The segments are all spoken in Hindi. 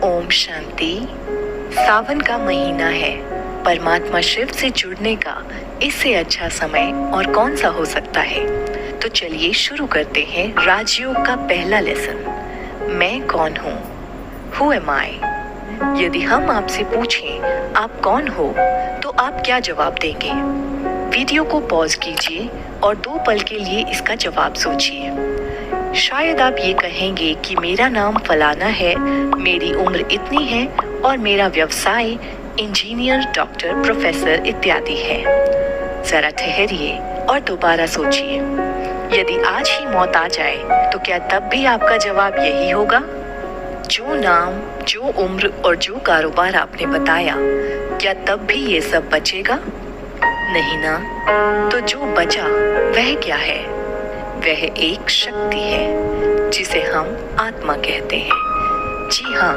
ओम शांति। सावन का महीना है। परमात्मा शिव से जुड़ने का इससे अच्छा समय और कौन सा हो सकता है। तो चलिए शुरू करते हैं राजयोग का पहला लेसन। मैं कौन हूँ? हु एम आई? यदि हम आपसे पूछें आप कौन हो तो आप क्या जवाब देंगे? वीडियो को पॉज कीजिए और 2 पल के लिए इसका जवाब सोचिए। शायद आप ये कहेंगे कि मेरा नाम फलाना है, मेरी उम्र इतनी है और मेरा व्यवसाय इंजीनियर, डॉक्टर, प्रोफेसर इत्यादि है। जरा ठहरिए और दोबारा सोचिए। यदि आज ही मौत आ जाए तो क्या तब भी आपका जवाब यही होगा? जो नाम, जो उम्र और जो कारोबार आपने बताया, क्या तब भी ये सब बचेगा? नहीं ना। तो जो बचा वह क्या है? वह एक शक्ति है जिसे हम आत्मा कहते हैं। जी हाँ,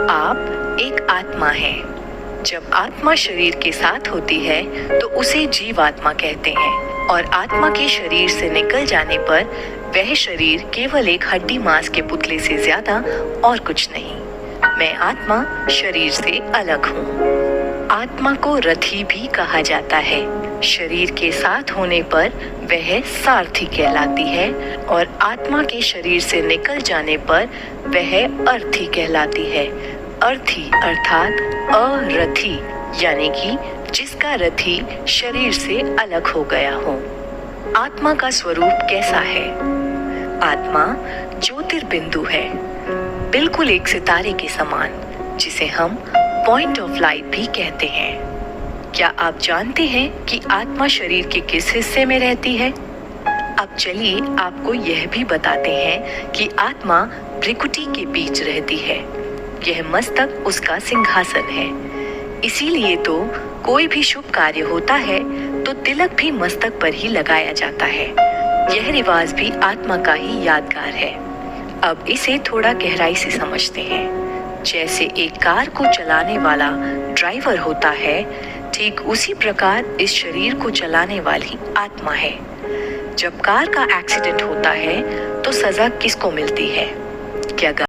आप एक आत्मा हैं। जब आत्मा शरीर के साथ होती है तो उसे जीवात्मा कहते हैं और आत्मा के शरीर से निकल जाने पर वह शरीर केवल एक हड्डी मांस के पुतले से ज्यादा और कुछ नहीं। मैं आत्मा शरीर से अलग हूँ। आत्मा को रथी भी कहा जाता है। शरीर के साथ होने पर वह सारथी कहलाती है और आत्मा के शरीर से निकल जाने पर वह अर्थी कहलाती है। अर्थी अर्थात अरथी, यानी कि जिसका रथी शरीर से अलग हो गया हो। आत्मा का स्वरूप कैसा है? आत्मा ज्योतिर्बिंदु है, बिल्कुल एक सितारे के समान, जिसे हम पॉइंट ऑफ लाइट भी कहते हैं। क्या आप जानते हैं कि आत्मा शरीर के किस हिस्से में रहती है? अब चलिए आपको यह भी बताते हैं कि आत्मा भ्रिकुटी के बीच रहती है। यह मस्तक उसका सिंहासन है। इसीलिए तो कोई भी शुभ कार्य होता है तो तिलक भी मस्तक पर ही लगाया जाता है। यह रिवाज भी आत्मा का ही यादगार है। अब इसे थोड़ा गहराई से समझते हैं। जैसे एक कार को चलाने वाला ड्राइवर होता है, ठीक उसी प्रकार इस शरीर को चलाने वाली आत्मा है। जब कार का एक्सीडेंट होता है तो सजा किसको मिलती है? क्या